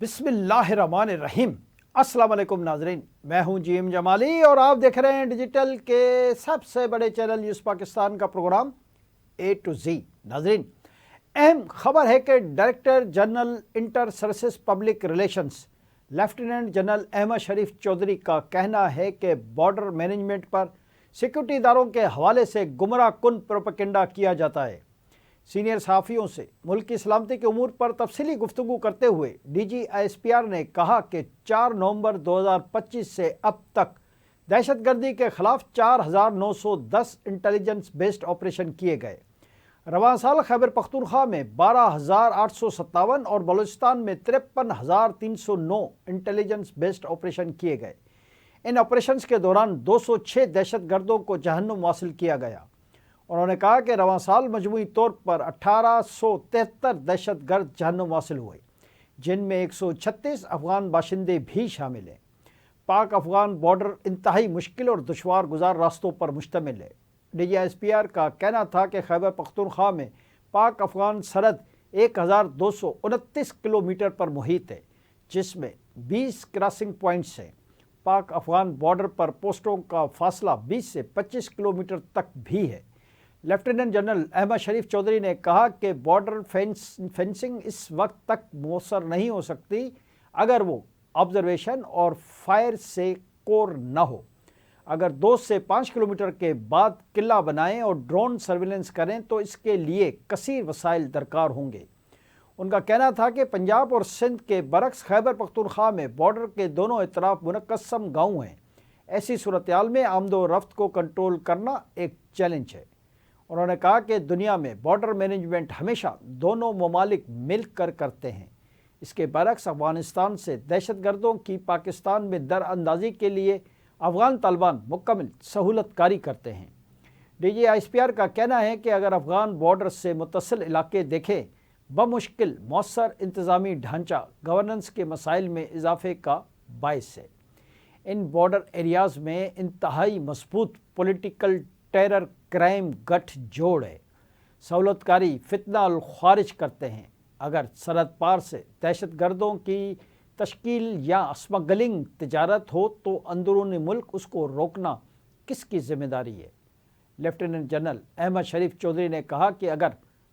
بسم اللہ الرحمن الرحیم۔ السلام علیکم ناظرین، میں ہوں جی ایم جمالی اور آپ دیکھ رہے ہیں ڈیجیٹل کے سب سے بڑے چینل نیوز پاکستان کا پروگرام اے ٹو زی۔ ناظرین، اہم خبر ہے کہ director general inter services public relations lieutenant general Ahmed Sharif Chaudhry کا کہنا ہے کہ بارڈر مینجمنٹ پر سیکورٹی اداروں کے حوالے سے گمراہ کن پروپیگنڈا کیا جاتا ہے۔ سینئر صحافیوں سے ملک کی سلامتی کے امور پر تفصیلی گفتگو کرتے ہوئے D G I S P R نے کہا کہ 4 نومبر 2025 سے اب تک دہشت گردی کے خلاف 4910 انٹیلیجنس بیسڈ آپریشن کیے گئے۔ رواں سال خیبر پختونخوا میں 12857 اور بلوچستان میں 53309 انٹیلیجنس بیسڈ آپریشن کیے گئے۔ ان آپریشنز کے دوران 206 دہشت گردوں کو جہنم واصل کیا گیا۔ انہوں نے کہا کہ رواں سال مجموعی طور پر 1873 دہشت گرد جہنم واصل ہوئے، جن میں 136 افغان باشندے بھی شامل ہیں۔ پاک افغان بارڈر انتہائی مشکل اور دشوار گزار راستوں پر مشتمل ہے۔ D G I S P R کا کہنا تھا کہ خیبر پختونخوا میں پاک افغان سرحد 1229 کلومیٹر پر محیط ہے، جس میں 20 کراسنگ پوائنٹس ہیں۔ پاک افغان بارڈر پر پوسٹوں کا فاصلہ 20 سے 25 کلومیٹر تک بھی ہے۔ لیفٹیننٹ جنرل احمد شریف چودھری نے کہا کہ بارڈر فینسنگ اس وقت تک مؤثر نہیں ہو سکتی اگر وہ آبزرویشن اور فائر سے کور نہ ہو۔ اگر 2 سے 5 کلومیٹر کے بعد قلعہ بنائیں اور ڈرون سرویلنس کریں تو اس کے لیے کثیر وسائل درکار ہوں گے۔ ان کا کہنا تھا کہ پنجاب اور سندھ کے برعکس خیبر پختونخوا میں بارڈر کے دونوں اطراف منقسم گاؤں ہیں۔ ایسی صورتحال میں آمد و رفت کو کنٹرول کرنا ایک چیلنج ہے۔ انہوں نے کہا کہ دنیا میں بارڈر مینجمنٹ ہمیشہ دونوں ممالک مل کر کرتے ہیں۔ اس کے برعکس افغانستان سے دہشت گردوں کی پاکستان میں در اندازی کے لیے افغان طالبان مکمل سہولت کاری کرتے ہیں۔ D G I S P R کا کہنا ہے کہ اگر افغان بارڈر سے متصل علاقے دیکھیں، بمشکل مؤثر انتظامی ڈھانچہ گورننس کے مسائل میں اضافے کا باعث ہے۔ ان بارڈر ایریاز میں انتہائی مضبوط پولیٹیکل ٹیرر کرائم گٹھ جوڑ ہے۔ سہولت کاری فتنہ الخوارج کرتے ہیں۔ اگر سرحد پار سے دہشت گردوں کی تشکیل یا اسمگلنگ تجارت ہو تو اندرون ملک اس کو روکنا کس کی ذمہ داری ہے؟ لیفٹیننٹ جنرل احمد شریف چودھری نے کہا کہ اگر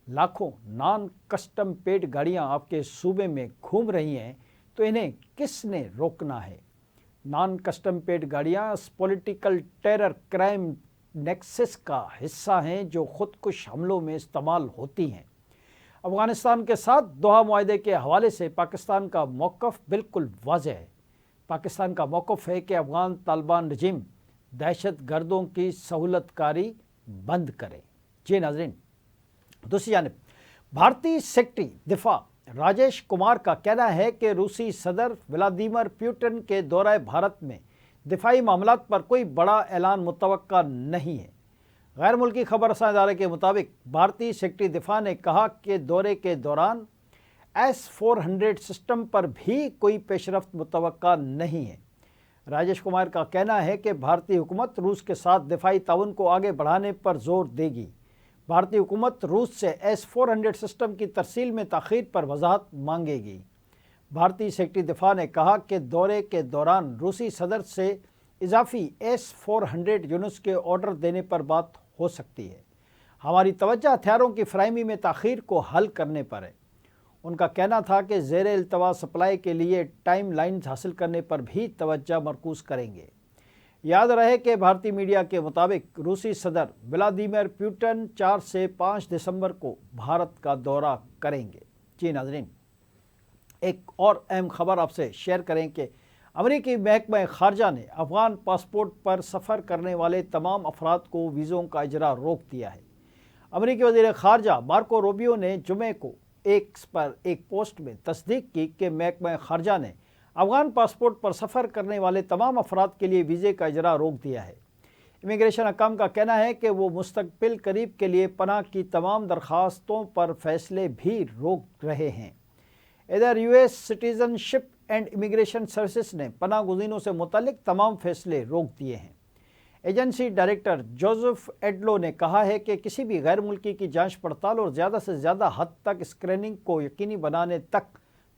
لاکھوں نان کسٹم پیڈ گاڑیاں آپ کے صوبے میں گھوم رہی ہیں تو انہیں کس نے روکنا ہے؟ نان کسٹم پیڈ گاڑیاں اس پولیٹیکل ٹیرر کرائم نیکسس کا حصہ ہیں جو خود کش حملوں میں استعمال ہوتی ہیں۔ افغانستان کے ساتھ دوحہ معاہدے کے حوالے سے پاکستان کا موقف بالکل واضح ہے۔ پاکستان کا موقف ہے کہ افغان طالبان رجیم دہشت گردوں کی سہولت کاری بند کرے۔ جی ناظرین، دوسری جانب بھارتی سیکرٹری دفاع راجیش کمار کا کہنا ہے کہ روسی صدر ولادیمیر پوٹن کے دورہ بھارت میں دفاعی معاملات پر کوئی بڑا اعلان متوقع نہیں ہے۔ غیر ملکی خبر رساں ادارے کے مطابق بھارتی سیکرٹری دفاع نے کہا کہ دورے کے دوران S-400 سسٹم پر بھی کوئی پیش رفت متوقع نہیں ہے۔ راجیش کمار کا کہنا ہے کہ بھارتی حکومت روس کے ساتھ دفاعی تعاون کو آگے بڑھانے پر زور دے گی۔ بھارتی حکومت روس سے S-400 سسٹم کی ترسیل میں تاخیر پر وضاحت مانگے گی۔ بھارتی سیکرٹری دفاع نے کہا کہ دورے کے دوران روسی صدر سے اضافی S-400 یونٹس کے آرڈر دینے پر بات ہو سکتی ہے۔ ہماری توجہ ہتھیاروں کی فراہمی میں تاخیر کو حل کرنے پر ہے۔ ان کا کہنا تھا کہ زیر التوا سپلائی کے لیے ٹائم لائنز حاصل کرنے پر بھی توجہ مرکوز کریں گے۔ یاد رہے کہ بھارتی میڈیا کے مطابق روسی صدر ولادیمیر پوٹن 4 سے 5 دسمبر کو بھارت کا دورہ کریں گے۔ جی ناظرین، ایک اور اہم خبر آپ سے شیئر کریں کہ امریکی محکمہ خارجہ نے افغان پاسپورٹ پر سفر کرنے والے تمام افراد کو ویزوں کا اجرا روک دیا ہے۔ امریکی وزیر خارجہ مارکو روبیو نے جمعے کو ایکس پر ایک پوسٹ میں تصدیق کی کہ محکمہ خارجہ نے افغان پاسپورٹ پر سفر کرنے والے تمام افراد کے لیے ویزے کا اجرا روک دیا ہے۔ امیگریشن حکام کا کہنا ہے کہ وہ مستقبل قریب کے لیے پناہ کی تمام درخواستوں پر فیصلے بھی روک رہے ہیں۔ ادھر U S citizen ship and immigration services نے پناہ گزینوں سے متعلق تمام فیصلے روک دیے ہیں۔ ایجنسی ڈائریکٹر جوزف ایڈلو نے کہا ہے کہ کسی بھی غیر ملکی کی جانچ پڑتال اور زیادہ سے زیادہ حد تک اسکریننگ کو یقینی بنانے تک